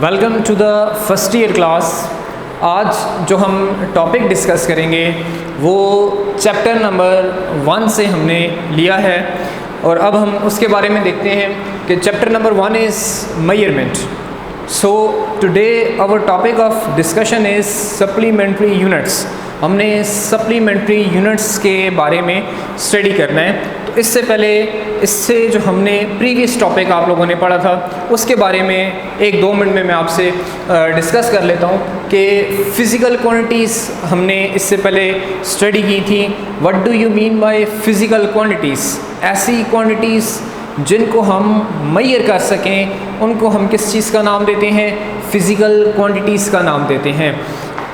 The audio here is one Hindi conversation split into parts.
Welcome to the first year class. आज जो हम टॉपिक डिस्कस करेंगे वो चैप्टर नंबर 1 से हमने लिया है और अब हम उसके बारे में देखते हैं कि chapter number 1 is measurement. So today our topic of discussion is supplementary units. हमने सप्लीमेंट्री यूनिट्स के बारे में स्टडी करना है। तो इससे पहले इससे जो हमने प्रीवियस टॉपिक आप लोगों ने पढ़ा था उसके बारे में 1-2 मिनट में मैं आपसे डिस्कस कर लेता हूँ कि फ़िज़िकल क्वांटिटीज़ हमने इससे पहले स्टडी की थी। What do you mean bye physical quantities? ऐसी क्वांटिटीज़ जिनको हम मेजर कर सकें उनको हम किस चीज़ का नाम देते हैं? फ़िज़िकल क्वांटिटीज़ का नाम देते हैं।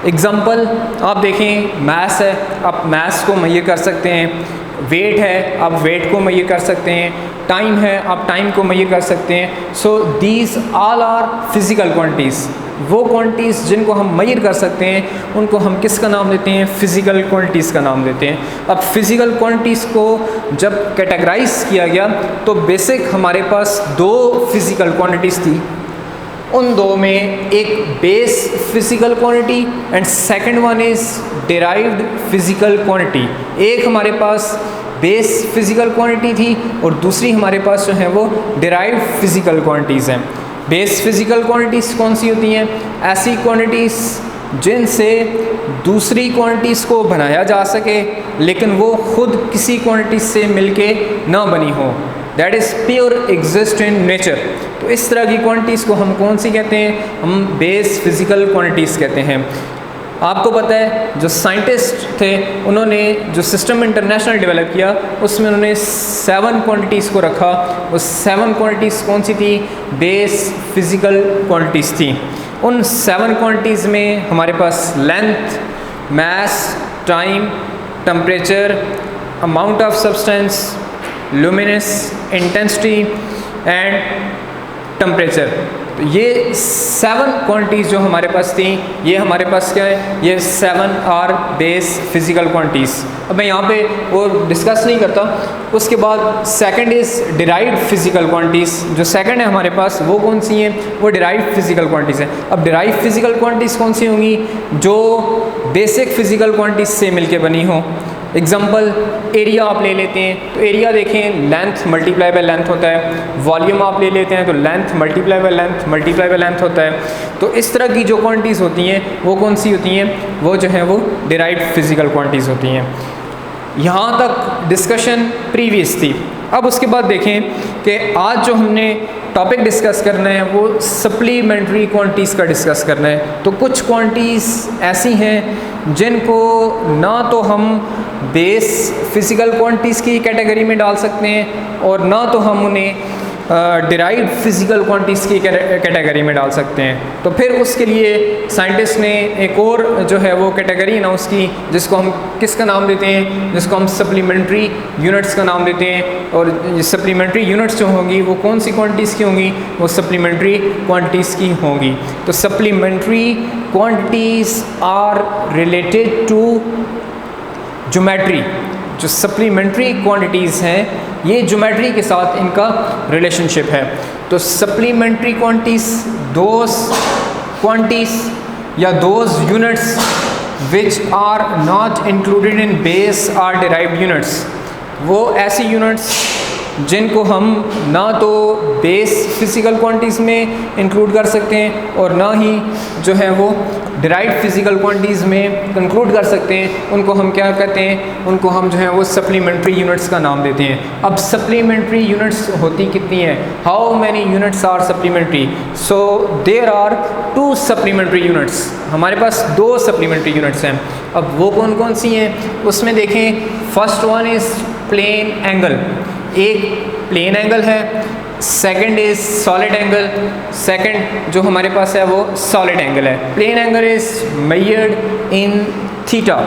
एग्ज़ाम्पल आप देखें, मास है, आप मास को मेजर कर सकते हैं। वेट है, आप वेट को मेजर कर सकते हैं। टाइम है, आप टाइम को मेजर कर सकते हैं। So these all are physical quantities. वो क्वांटिटीज़ जिनको हम मेजर कर सकते हैं उनको हम किसका नाम देते हैं? फ़िज़िकल क्वांटिटीज़ का नाम देते हैं। अब फ़िज़िकल क्वांटिटीज़ को जब कैटेगराइज किया गया तो बेसिक हमारे पास 2 फ़िज़िकल क्वांटिटीज़ थी। उन 2 में एक base physical quantity and second one is derived physical quantity. एक हमारे पास बेस फिज़िकल क्वांटिटी थी और दूसरी हमारे पास जो है वो डिराइव्ड फिज़िकल क्वांटिटीज़ हैं। बेस फिज़िकल क्वांटिटीज़ कौन सी होती हैं? ऐसी क्वांटिटीज़ जिनसे दूसरी क्वांटिटीज़ को बनाया जा सके लेकिन वो खुद किसी क्वांटिटी से मिलके ना बनी हो। That is pure exist in nature. तो इस तरह की क्वांटिटीज़ को हम कौन सी कहते हैं? हम बेस फिज़िकल क्वांटिटीज़ कहते हैं। आपको पता है जो साइंटिस्ट थे उन्होंने जो सिस्टम इंटरनेशनल डेवलप किया उसमें उन्होंने 7 क्वांटिटीज़ को रखा। वो 7 क्वांटिटीज़ कौन सी थी? बेस फिज़िकल क्वांटिटीज़ थी। उन 7 क्वांटिटीज़ में हमारे पास length, mass, time, temperature, amount of substance, luminous, intensity and temperature. तो ये 7 क्वांटिटीज़ जो हमारे पास थी ये हमारे पास क्या है? ये 7 आर बेस फिज़िकल क्वांटिटीज़। अब मैं यहाँ पे वो डिस्कस नहीं करता। उसके बाद second is derived physical quantities. जो सेकंड है हमारे पास वो कौन सी हैं? वो डिराइव्ड फिज़िकल क्वांटिटीज़ हैं। अब डिराइव्ड फिज़िकल क्वांटिटीज़ कौन सी होंगी? जो बेसिक फिज़िकल क्वांटिटीज़ से मिलके बनी हो। एग्जाम्पल एरिया आप ले लेते हैं तो एरिया देखें, लेंथ मल्टीप्लाई बाय लेंथ होता है। वॉल्यूम आप ले लेते हैं तो लेंथ मल्टीप्लाई बाय लेंथ होता है। तो इस तरह की जो क्वांटिटीज़ होती हैं वो कौन सी होती हैं? वो जो है वो डिराइव्ड फिज़िकल क्वांटिटीज़ होती हैं। यहाँ तक डिस्कशन प्रीवियस थी। अब उसके बाद देखें कि आज जो हमने टॉपिक डिस्कस करना है वो सप्लीमेंट्री क्वांटिटीज़ का डिस्कस करना है। तो कुछ क्वांटिटीज़ ऐसी हैं जिनको ना तो हम बेस फिज़िकल क्वांटिटीज़ की कैटेगरी में डाल सकते हैं और ना तो हम उन्हें डिराइव्ड फिज़िकल क्वांटिटीज़ की कैटेगरी में डाल सकते हैं। तो फिर उसके लिए साइंटिस्ट ने एक और जो है वो कैटेगरी अनाउंस की जिसको हम किसका नाम देते हैं? जिसको हम सप्लीमेंट्री यूनिट्स का नाम देते हैं। और ये सप्लीमेंट्री यूनिट्स जो होंगी वो कौन सी क्वांटिटीज़ की होंगी? वो सप्लीमेंट्री क्वांटिटीज़ की होंगी। तो supplementary quantities are related to geometry. जो सप्लीमेंट्री क्वांटिटीज़ हैं ये ज्योमेट्री के साथ इनका रिलेशनशिप है। तो सप्लीमेंट्री क्वांटिटीज़ दोज क्वांटिटीज़ या those units which are not included in base are derived units. वो ऐसी यूनिट्स जिनको हम ना तो बेस फिज़िकल क्वांटिटीज़ में इंक्लूड कर सकते हैं और ना ही जो है वो डिराइव्ड फिज़िकल क्वांटिटीज़ में इंक्लूड कर सकते हैं। उनको हम क्या कहते हैं? उनको हम जो है वो सप्लीमेंट्री यूनिट्स का नाम देते हैं। अब सप्लीमेंट्री यूनिट्स होती कितनी है? How many units are supplementary? So there are 2 supplementary units. हमारे पास 2 सप्लीमेंट्री यूनिट्स हैं। अब वो कौन कौन सी हैं उसमें देखें। First one is plane angle. एक प्लेन एंगल है, second is solid angle. Second जो हमारे पास है वो सॉलिड एंगल है। Plane angle is measured in theta.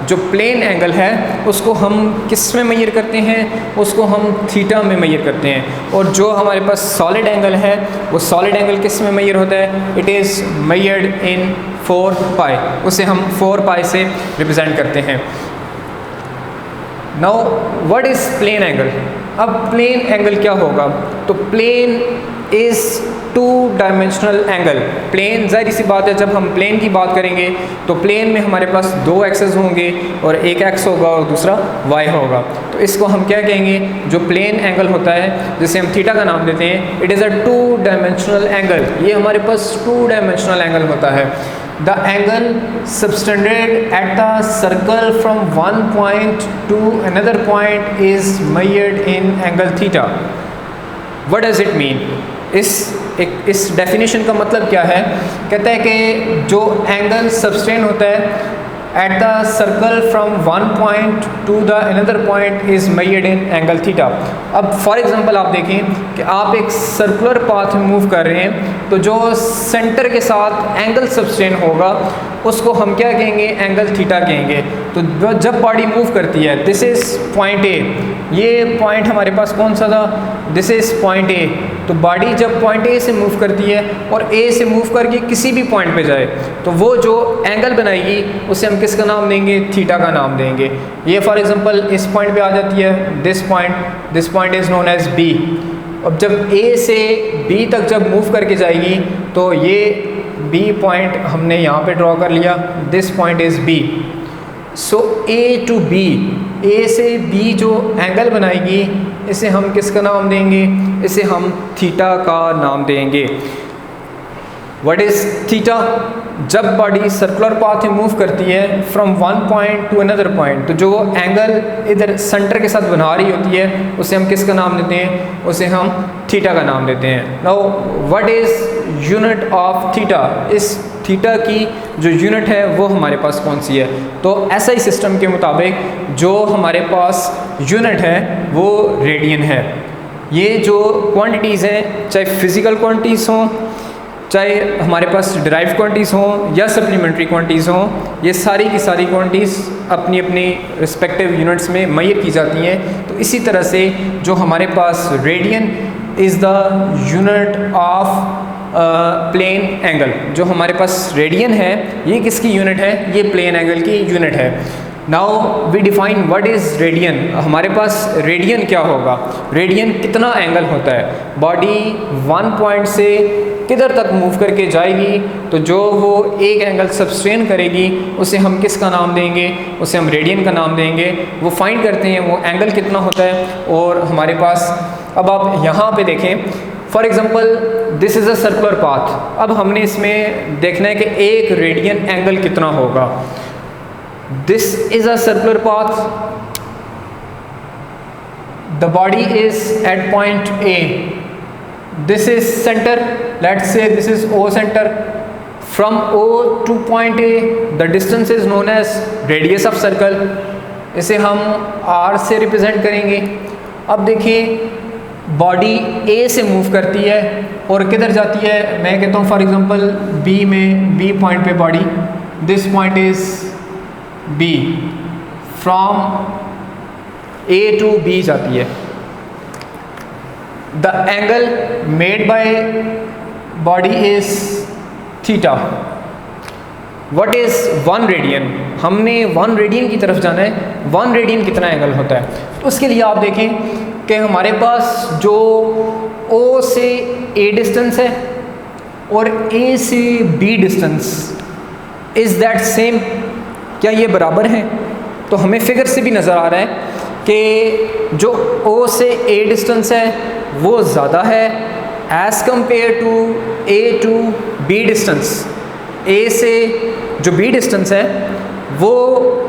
जो प्लेन एंगल है उसको हम किस में मेजर करते हैं? उसको हम थीटा में मेजर करते हैं। और जो हमारे पास सॉलिड एंगल है वो सॉलिड एंगल किस में मेजर होता है? It is measured in 4 pi. उसे हम 4 पाई से रिप्रेजेंट करते हैं। Now what is plane angle? अब प्लेन एंगल क्या होगा? तो plane is two dimensional angle. Plane, जाहिर सी बात है, जब हम प्लेन की बात करेंगे तो प्लेन में हमारे पास दो एक्सेस होंगे और एक एक्स होगा और दूसरा वाई होगा। तो इसको हम क्या कहेंगे? जो प्लेन एंगल होता है, जिसे हम थीटा का नाम देते हैं, it is a to dimensional angle. ये हमारे पास टू डायमेंशनल एंगल होता है। The angle subtended at the circle from one point two another point is measured in angle theta. What does it mean? इस डेफिनेशन का मतलब क्या है? कहता है कि जो एंगल सब्सटेंड होता है at the circle from one point two the another point is measured in angle theta. अब फॉर एग्जांपल आप देखें कि आप एक सर्कुलर पाथ में मूव कर रहे हैं, तो जो सेंटर के साथ एंगल सब्सटेंड होगा उसको हम क्या कहेंगे? एंगल थीटा कहेंगे। तो जब बॉडी मूव करती है, दिस इज़ पॉइंट ए, ये पॉइंट हमारे पास कौन सा था? This is point A. तो बॉडी जब पॉइंट ए से मूव करती है और ए से मूव करके किसी भी पॉइंट पे जाए, तो वो जो एंगल बनाएगी उसे हम किसका नाम देंगे? थीटा का नाम देंगे। ये फॉर एग्जांपल इस पॉइंट पे आ जाती है, this point is known as B. अब जब ए से बी तक जब मूव करके जाएगी तो ये बी पॉइंट हमने यहाँ पे ड्रॉ कर लिया, this point is B. So A to B, A से बी जो एंगल बनाएगी इसे हम किसका नाम देंगे? इसे हम थीटा का नाम देंगे। What is theta? जब बॉडी सर्कुलर पाथ में मूव करती है from one point two another point, तो जो एंगल इधर सेंटर के साथ बना रही होती है उसे हम किसका नाम देते हैं? उसे हम थीटा का नाम देते हैं। Now what is unit of theta? इस थीटा की जो यूनिट है वो हमारे पास कौन सी है? तो ऐसा ही सिस्टम के मुताबिक जो हमारे पास यूनिट है वो रेडियन है। ये जो क्वांटिटीज़ हैं, चाहे फिज़िकल क्वांटिटीज़ हों, चाहे हमारे पास डिराइव्ड क्वांटिटीज़ हों या सप्लीमेंट्री क्वांटिटीज़ हों, ये सारी की सारी क्वांटिटीज़ अपनी अपनी रिस्पेक्टिव यूनिट्स में मेजर की जाती हैं। तो इसी तरह से जो हमारे पास radian is the unit of plane angle, जो हमारे पास रेडियन है ये किसकी यूनिट है? ये प्लेन एंगल की यूनिट है। Now we define what is radian. हमारे पास रेडियन क्या होगा? रेडियन कितना एंगल होता है? बॉडी वन पॉइंट से किधर तक मूव करके जाएगी तो जो वो एक एंगल सब्सटेन करेगी उसे हम किसका नाम देंगे? उसे हम रेडियन का नाम देंगे। वो फाइंड करते हैं वो एंगल कितना होता है। और हमारे पास अब आप यहाँ पे देखें, for example this is a circular path. अब हमने इसमें देखना है कि एक रेडियन एंगल कितना होगा। This is a circular path, the body is at point A, this is center, let's say this is O center, from O to point A the distance is known as radius of circle, इसे हम R से रिप्रेजेंट करेंगे। अब देखिए बॉडी A से मूव करती है और किधर जाती है? मैं कहता हूँ फॉर एग्जांपल B में, B पॉइंट पे body, this point is B, from A to B जाती है। The angle made by body is theta. What is 1 radian? हमने 1 रेडियन की तरफ जाना है। 1 रेडियन कितना एंगल होता है? तो उसके लिए आप देखें कि हमारे पास जो O से A डिस्टेंस है और A से B distance, is that same? क्या ये बराबर हैं? तो हमें फिगर से भी नज़र आ रहा है कि जो O से A डिस्टेंस है वो ज़्यादा है as compare to A to B distance. A से जो B डिस्टेंस है वो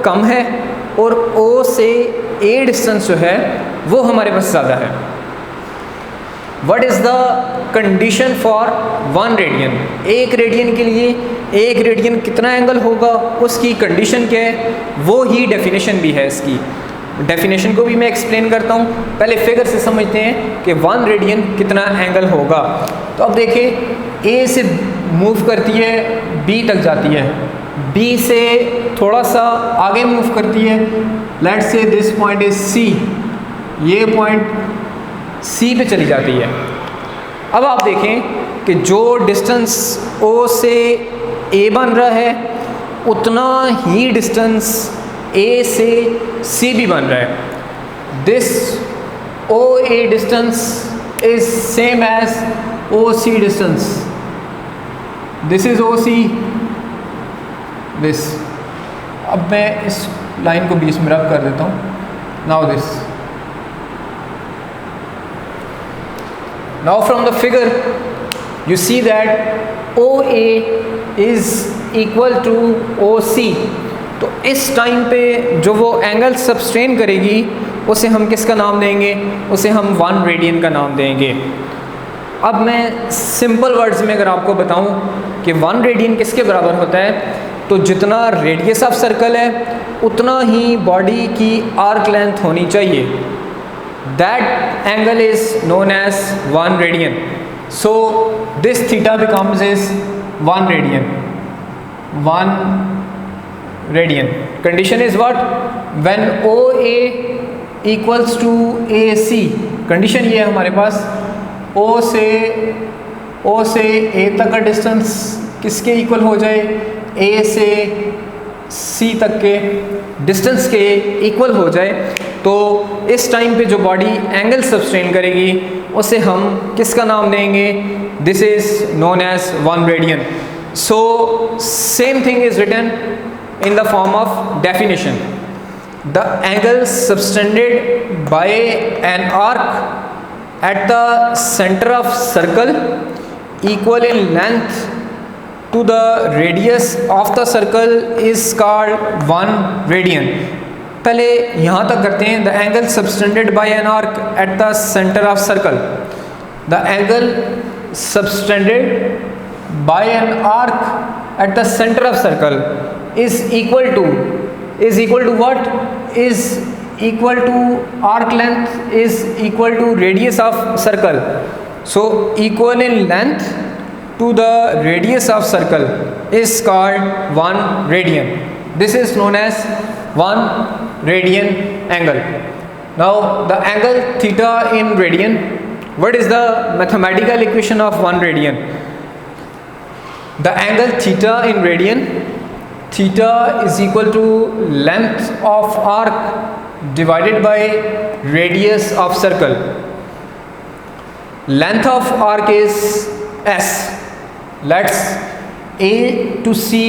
कम है और O से A डिस्टेंस जो है वो हमारे पास ज़्यादा है। What is the condition for 1 radian? एक रेडियन के लिए एक रेडियन कितना एंगल होगा उसकी कंडीशन क्या है? वो ही डेफिनेशन भी है इसकी। डेफिनेशन को भी मैं एक्सप्लेन करता हूँ, पहले फिगर से समझते हैं कि 1 रेडियन कितना एंगल होगा। तो अब देखिए A से मूव करती है B तक जाती है, B से थोड़ा सा आगे मूव करती है, let's say this point is C, ये पॉइंट C पे चली जाती है। अब आप देखें कि जो डिस्टेंस O से A बन रहा है उतना ही डिस्टेंस A से C भी बन रहा है। This OA distance is same as OC distance. This is OC, this. अब मैं इस लाइन को बीच में रब कर देता हूँ. Now this. Now from the figure you see that OA is equal to OC. तो इस टाइम पे जो वो एंगल सब्सटेन करेगी उसे हम किसका नाम देंगे? उसे हम 1 रेडियन का नाम देंगे. अब मैं सिंपल वर्ड्स में अगर आपको बताऊं कि 1 रेडियन किसके बराबर होता है, तो जितना रेडियस ऑफ सर्कल है उतना ही बॉडी की आर्क लेंथ होनी चाहिए. That angle is known as 1 radian. So this theta becomes is 1 radian. 1 radian. Condition is what? When OA equals to AC. Condition ये है हमारे पास, O से A तक का डिस्टेंस किसके इक्वल हो जाए? A से C तक के डिस्टेंस के इक्वल हो जाए. तो इस टाइम पे जो बॉडी एंगल सब्सटेन करेगी उसे हम किसका नाम देंगे? This is known as 1 radian. So same thing is written in the form of definition. The angle subtended by an arc at the center of circle equal in length to the radius of the circle is called 1 radian. पहले यहाँ तक करते हैं. The angle subtended by an arc at the center of circle. The angle subtended by an arc at the center of circle is equal to what? Is equal to arc length is equal to radius of circle. So equal in length to the radius of circle is called 1 radian. This is known as 1 radian angle. Now the angle theta in radian. What is the mathematical equation of 1 radian? The angle theta in radian, theta is equal to length of arc divided by radius of circle. Length of arc is S. Let's A to C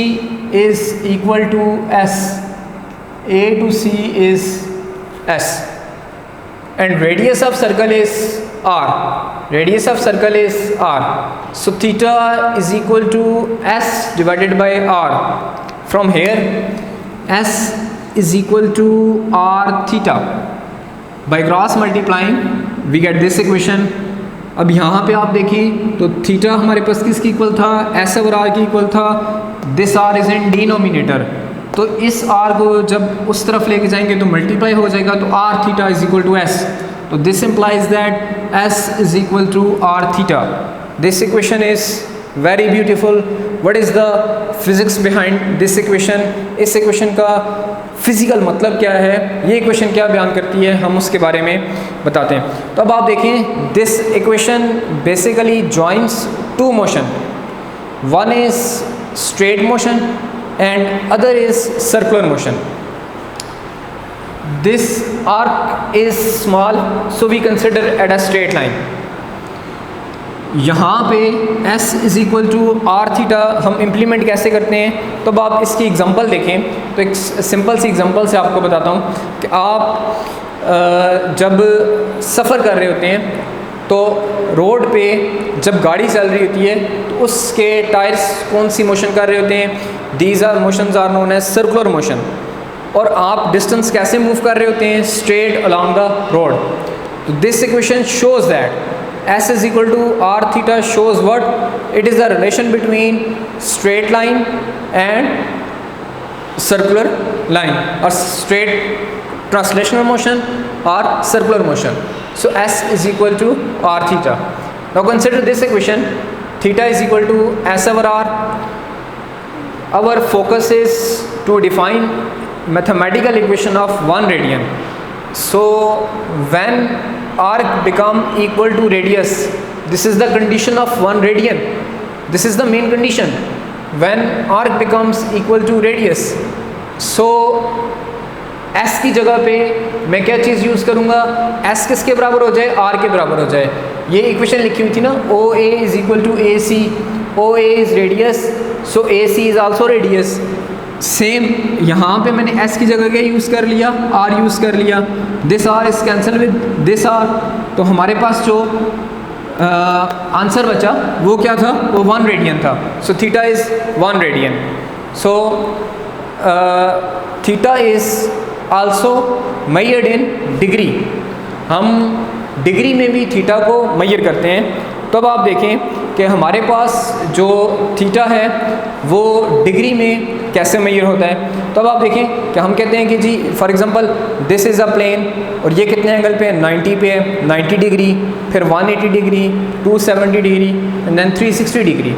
is equal to S. A to C is S. And radius of circle is R. Radius of circle is R. So theta is equal to S divided by R. From here, S is equal to R theta. By cross multiplying, we get this equation. अब यहाँ पे आप देखिए तो थीटा हमारे पास किसकी इक्वल था? S और R की इक्वल था. This R is in denominator. तो इस R को जब उस तरफ लेके जाएंगे तो मल्टीप्लाई हो जाएगा. तो R theta is equal to S. तो this implies that S is equal to R theta. This equation is very beautiful. What is the physics behind this equation? इस equation का फिजिकल मतलब क्या है, ये equation क्या बयान करती है, हम उसके बारे में बताते हैं. तो अब आप देखें, this equation basically joins two motion. One is straight motion and other is circular motion. This arc is small, so we consider at a straight line. यहाँ पे S is equal to R theta हम इम्प्लीमेंट कैसे करते हैं? तो अब आप इसकी एग्जांपल देखें. तो एक सिंपल सी एग्जांपल से आपको बताता हूँ कि आप जब सफ़र कर रहे होते हैं तो रोड पे जब गाड़ी चल रही होती है तो उसके टायर्स कौन सी मोशन कर रहे होते हैं? These are motions are known as circular motion. और आप डिस्टेंस कैसे मूव कर रहे होते हैं? Straight along the road. तो this equation shows that S is equal to R theta shows what? It is the relation between straight line and circular line, or straight translational motion or circular motion. So S is equal to R theta. Now consider this equation. Theta is equal to S over R. Our focus is to define mathematical equation of 1 radian. So when arc become equal to radius, this is the condition of 1 radian. This is the main condition. When arc becomes equal to radius, so S की जगह पे मैं क्या चीज़ यूज़ करूँगा, एस किसके बराबर हो जाए, आर के बराबर हो जाए। ये इक्वेशन लिखी हुई थी ना, O A is equal to A C, O A is radius, so A C is also radius. Same यहाँ पे मैंने एस की जगह क्या यूज़ कर लिया, आर यूज़ कर लिया। This R is cancel with this R, तो हमारे पास जो आंसर बचा वो क्या था, वो 1 रेडियन था। सो theta is 1 radian. So theta is also measured in degree. हम डिग्री में भी थीटा को मेजर करते हैं। तो अब आप देखें कि हमारे पास जो थीटा है वो डिग्री में कैसे मेजर होता है। तो अब आप देखें कि हम कहते हैं कि जी for example this is a plane, और ये कितने एंगल पे है, 90 पे है, 90 डिग्री, फिर 180 degree, 270 degree and then 360 degree.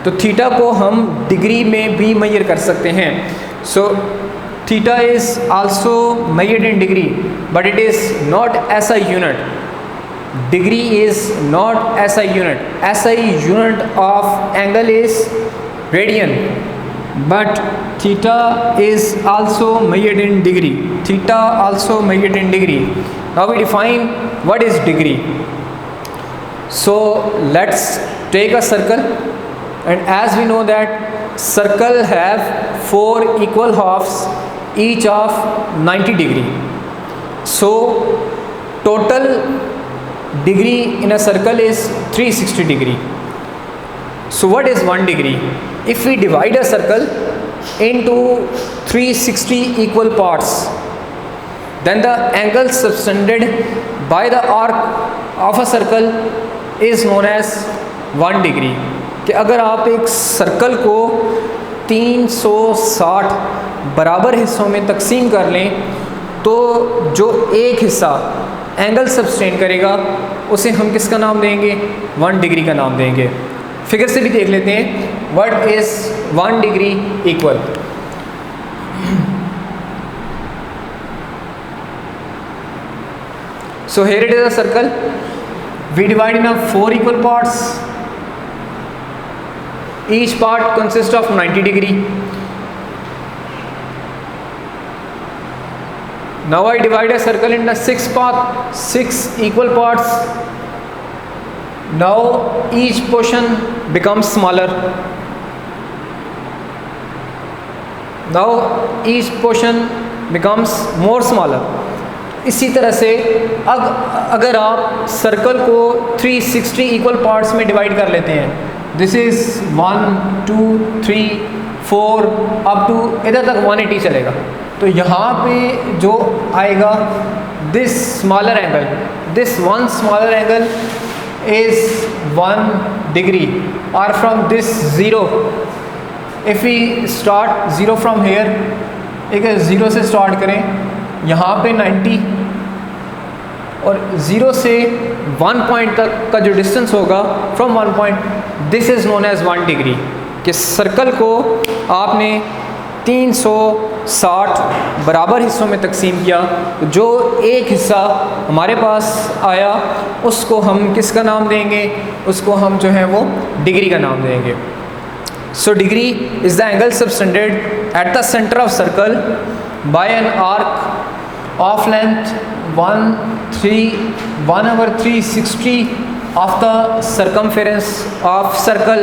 तो थीटा को हम डिग्री में भी मेजर कर सकते हैं। So theta is also measured in degree, but it is not S I unit. Degree is not SI unit. SI unit of angle is radian, but theta is also measured in degree. Theta also measured in degree. Now we define what is degree. So let's take a circle, and as we know that circle have 4 equal halves, each of 90 degree. So total degree in a circle is 360 degree. So what is 1 degree? If we divide a circle into 360 equal parts, then the angle subtended by the arc of a circle is known as 1 degree. कि अगर आप एक सर्कल को 360 बराबर हिस्सों में तकसीम कर लें, तो जो एक हिस्सा एंगल सब्सटेंड करेगा उसे हम किसका नाम देंगे, 1 डिग्री का नाम देंगे। फिगर से भी देख लेते हैं what is 1 degree equal. So here it is a circle, we divide in 4 equal parts, each part consist of 90 degree. Now I divide a circle into 6 equal parts. Now each portion becomes smaller. Now each portion becomes more smaller. इसी तरह से अगर आप सर्कल को 360 इक्वल पार्ट्स में डिवाइड कर लेते हैं, दिस इज़ 1 2 3 4 अप टू इधर तक 180 चलेगा, तो यहाँ पे जो आएगा this smaller angle, this 1 smaller angle is 1 degree, और from this 0 if we start 0 from here, एक 0 से स्टार्ट करें, यहाँ पे 90 और 0 से 1 पॉइंट तक का जो डिस्टेंस होगा from 1 point, this is known as 1 degree. कि सर्कल को आपने 360 बराबर हिस्सों में तकसीम किया, जो एक हिस्सा हमारे पास आया उसको हम किसका नाम देंगे, उसको हम जो है वो डिग्री का नाम देंगे। So degree is the angle subtended at the centre of circle by an arc of length 1/360 of the circumference of circle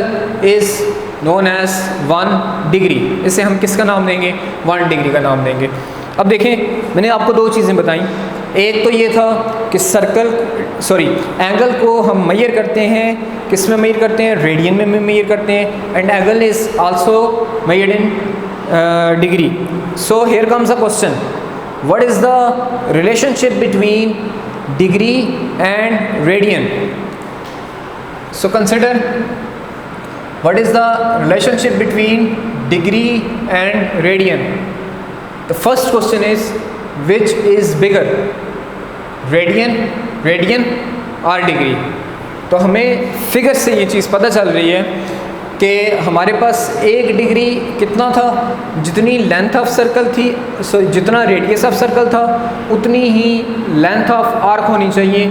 is known as 1 degree. इसे हम किसका नाम देंगे, 1 डिग्री का नाम देंगे। अब देखें मैंने आपको 2 चीज़ें बताई, एक तो ये था कि एंगल को हम मेजर करते हैं, किस में मेजर करते हैं, रेडियन में मेजर करते हैं, and angle is also measured in degree. So here comes a question, what is the relationship between degree and radian? So consider what is the relationship between degree and radian. The first question is which is bigger, radian or degree? तो हमें फिगर से ये चीज़ पता चल रही है कि हमारे पास 1 डिग्री कितना था, जितनी लेंथ ऑफ सर्कल थी, जितना रेडियस ऑफ सर्कल था उतनी ही लेंथ ऑफ आर्क होनी चाहिए।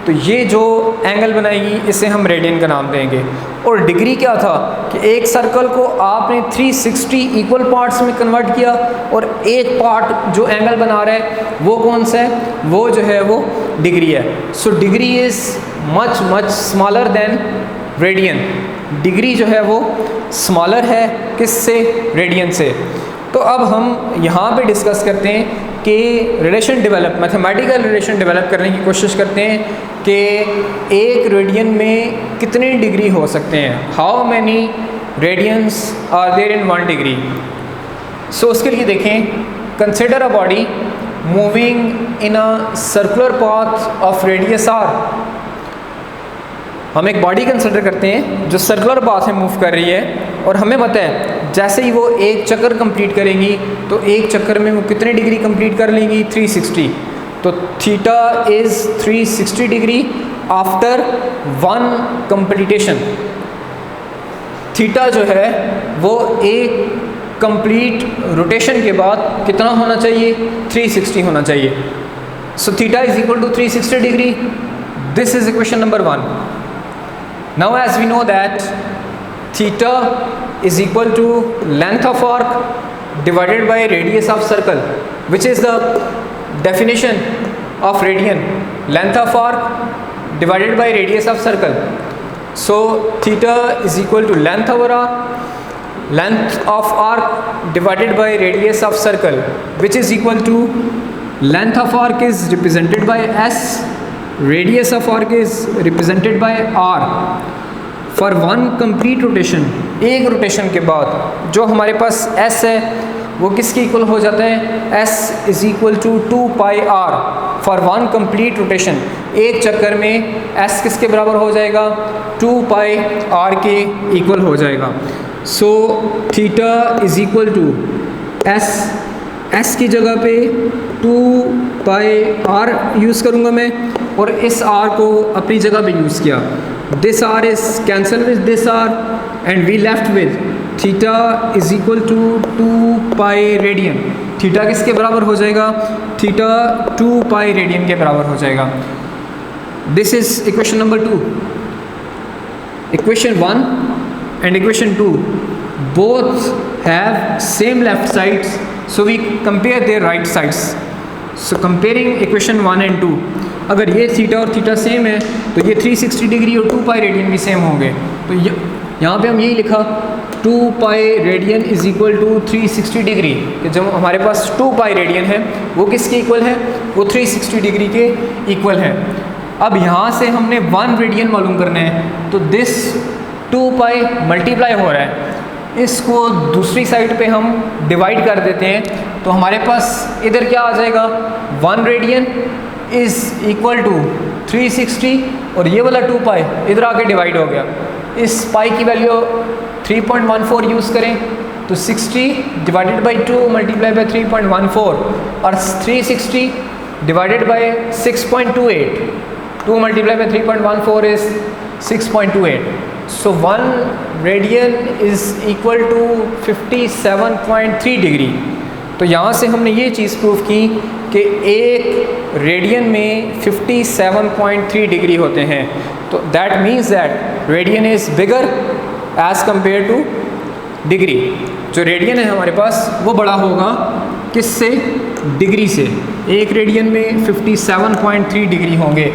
तो ये जो एंगल बनाएगी इसे हम रेडियन का नाम देंगे। और डिग्री क्या था कि एक सर्कल को आपने 360 इक्वल पार्ट्स में कन्वर्ट किया और एक पार्ट जो एंगल बना रहा है वो कौन सा है, वो जो है वो डिग्री है। So degree is much much smaller than radian. Degree जो है वो स्मॉलर है किससे, रेडियन से। तो अब हम यहाँ पे डिस्कस करते हैं कि relation develop, mathematical relation develop करने की कोशिश करते हैं कि एक रेडियन में कितने डिग्री हो सकते हैं, how many radians are there in 1 degree. So उसके लिए देखें, consider a body moving in a circular path of radius R. हम एक बॉडी कंसिडर करते हैं जो सर्कुलर पाथ में मूव कर रही है और हमें पता है जैसे ही वो एक चक्कर कंप्लीट करेंगी तो एक चक्कर में वो कितने डिग्री कंप्लीट कर लेंगी, 360। तो theta is 360 degree after 1 completion. Theta जो है वो एक कंप्लीट रोटेशन के बाद कितना होना चाहिए, 360 होना चाहिए। So theta is equal to 360 degree. This is equation number 1। Now as we know that theta is equal to length of arc divided by radius of circle, which is the definition of radian, length of arc divided by radius of circle. So theta is equal to length over arc, length of arc divided by radius of circle, which is equal to length of arc is represented by s, radius of arc is represented by r. For 1 complete rotation, एक रोटेशन के बाद जो हमारे पास s है वो किसके इक्वल हो जाता है, s is equal to 2 pi r for 1 complete rotation। एक चक्कर में s किसके बराबर हो जाएगा, 2 पाई r के इक्वल हो जाएगा। So theta is equal to s की जगह पे 2 पाई r यूज़ करूँगा मैं और इस r को अपनी जगह पे यूज़ किया। This r is cancel with this r and we left with theta is equal to 2 pi radian. Theta किसके बराबर हो जाएगा, थीटा 2 पाई रेडियन के बराबर हो जाएगा। This is equation number 2। Equation 1 and equation 2 both have same left sides, so we compare their right sides. So comparing equation 1 and 2, अगर ये थीटा और थीटा सेम है तो ये 360 डिग्री और 2 पाई रेडियन भी सेम होंगे। तो यहाँ पे हम यही लिखा 2 pi radian is equal to 360 degree, कि जब हमारे पास 2 पाई रेडियन है वो किसके इक्वल है, वो 360 डिग्री के इक्वल है। अब यहाँ से हमने 1 रेडियन मालूम करना है तो दिस 2 पाई मल्टीप्लाई हो रहा है, इसको दूसरी साइड पे हम डिवाइड कर देते हैं तो हमारे पास इधर क्या आ जाएगा, 1 रेडियन इज़ इक्वल टू 360 और ये वाला 2 पाई इधर आके डिवाइड हो गया। इस पाई की वैल्यू 3.14 यूज़ करें तो 60 डिवाइडेड बाई 2 मल्टीप्लाई बाई 3.14 और 360 divided by 6.28, 2 multiply by 3.14 is 6.28। So 1 radian is equal to 57.3 degree. तो यहाँ से हमने ये चीज़ प्रूव की कि एक रेडियन में 57.3 डिग्री होते हैं। तो that means that radian is bigger as compare two degree. जो रेडियन है हमारे पास वो बड़ा होगा किससे, डिग्री से। एक रेडियन में 57.3 डिग्री होंगे।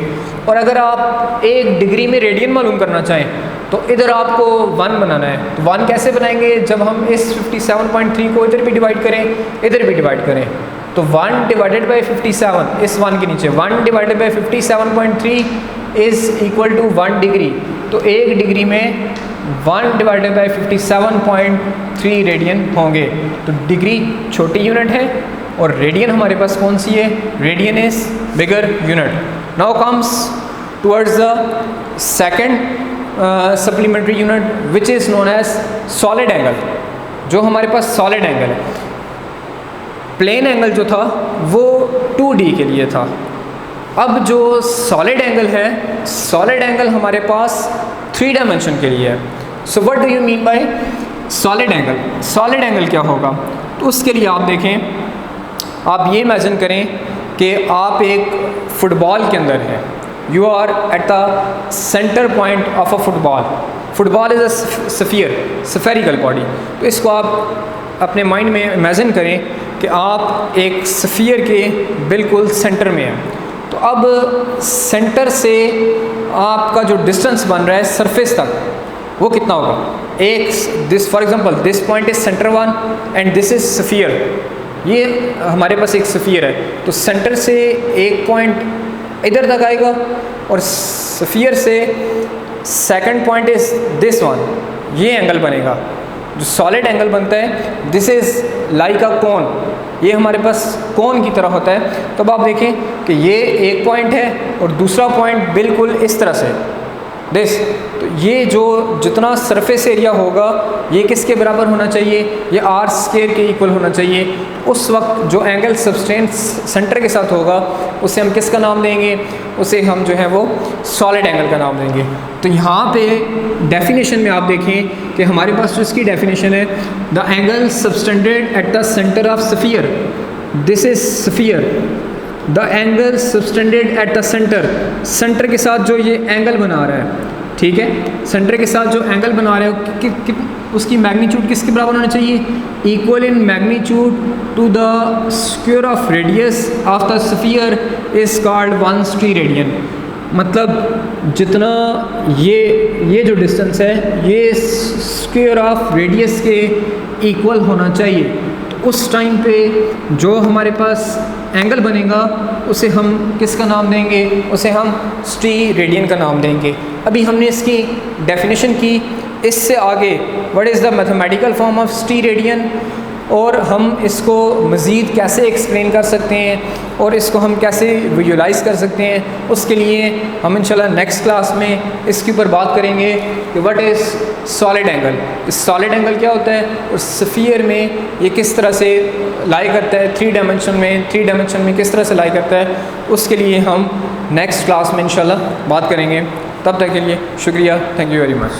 और अगर आप एक डिग्री में रेडियन मालूम करना चाहें तो इधर आपको 1 बनाना है। तो 1 कैसे बनाएंगे, जब हम इस 57.3 को इधर भी डिवाइड करें इधर भी डिवाइड करें तो 1 डिवाइडेड बाई 57, इस 1 के नीचे 1 divided by 57.3 is equal to 1 degree. तो एक डिग्री में 1 डिवाइडेड बाई 57.3 रेडियन होंगे। तो डिग्री छोटी यूनिट है और रेडियन हमारे पास कौन सी है, radian is bigger unit. Now comes towards the second supplementary unit which is known as solid angle. जो हमारे पास सॉलिड एंगल है, प्लेन एंगल जो था वो 2D के लिए था। अब जो सॉलिड एंगल है, सॉलिड एंगल हमारे पास 3 डायमेंशन के लिए है। So what do you mean by solid angle, solid angle क्या होगा, तो उसके लिए आप देखें, आप ये इमेजिन करें कि आप एक फ़ुटबॉल के अंदर हैं you are at the centre point of a football is a spherical body. तो इसको आप अपने माइंड में इमेजिन करें कि आप एक स्फीयर के बिल्कुल सेंटर में हैं। तो अब सेंटर से आपका जो डिस्टेंस बन रहा है सरफेस तक, वो कितना होगा? This for example this point is centre 1 and this is sphere. ये हमारे पास एक स्फीयर है, तो सेंटर से एक पॉइंट इधर तक आएगा और स्फीयर से second point is this one, ये एंगल बनेगा जो सॉलिड एंगल बनता है। दिस इज़ लाइक अ कोन, ये हमारे पास कोन की तरह होता है। तो अब आप देखें कि ये एक पॉइंट है और दूसरा पॉइंट बिल्कुल इस तरह से दिस। तो ये जो जितना सरफेस एरिया होगा ये किसके बराबर होना चाहिए? ये आर स्क्वायर के इक्वल होना चाहिए। उस वक्त जो एंगल सबटेंस सेंटर के साथ होगा उसे हम किसका नाम देंगे? उसे हम जो है वो सॉलिड एंगल का नाम देंगे। तो यहाँ पे डेफिनेशन में आप देखें कि हमारे पास जो इसकी डेफिनेशन है, the angle subtended at the centre of sphere, this is sphere, the angle subtended at the centre के साथ जो ये एंगल बना रहा है, ठीक है, सेंटर के साथ जो एंगल बना रहे हो उसकी मैग्नीट्यूड किसके बराबर होना चाहिए? Equal in magnitude to the square of radius of the sphere is called 1 steradian. मतलब जितना ये जो डिस्टेंस है ये स्क्वायर ऑफ रेडियस के इक्वल होना चाहिए। तो उस टाइम पे जो हमारे पास एंगल बनेगा उसे हम किसका नाम देंगे? उसे हम स्ट्री रेडियन का नाम देंगे। अभी हमने इसकी डेफिनेशन की। इससे आगे what is the mathematical form of steradian, और हम इसको मज़ीद कैसे एक्सप्लेन कर सकते हैं और इसको हम कैसे विजुलाइज़ कर सकते हैं, उसके लिए हम इंशाल्लाह नेक्स्ट क्लास में इसके ऊपर बात करेंगे कि व्हाट इज़ सॉलिड एंगल। इस सॉलिड एंगल क्या होता है और स्फीयर में ये किस तरह से लाई करता है, थ्री डायमेंशन में किस तरह से लाई करता है, उसके लिए हम नेक्स्ट क्लास में इंशाल्लाह बात करेंगे। तब तक के लिए शुक्रिया, थैंक यू वेरी मच।